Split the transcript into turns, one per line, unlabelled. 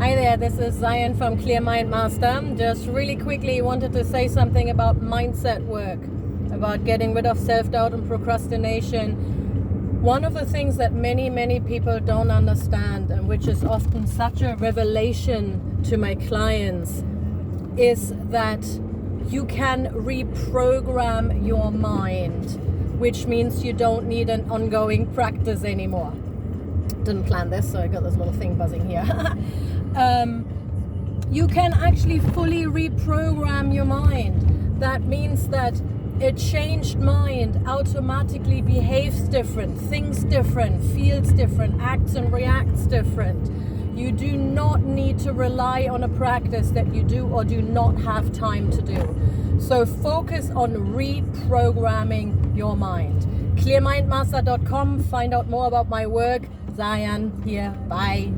Hi there, this is Zion from Clear Mind Master. Just really quickly wanted to say something about mindset work, about getting rid of self-doubt and procrastination. One of the things that many people don't understand, and which is often such a revelation to my clients, is that you can reprogram your mind, which means you don't need an ongoing practice anymore. Didn't plan this, so I got this little thing buzzing here. You can actually fully reprogram your mind. That means that a changed mind automatically behaves different, thinks different, feels different, acts and reacts different. You do not need to rely on a practice that you do or do not have time to do. So focus on reprogramming your mind. clearmindmaster.com, find out more about my work. Zion here, bye.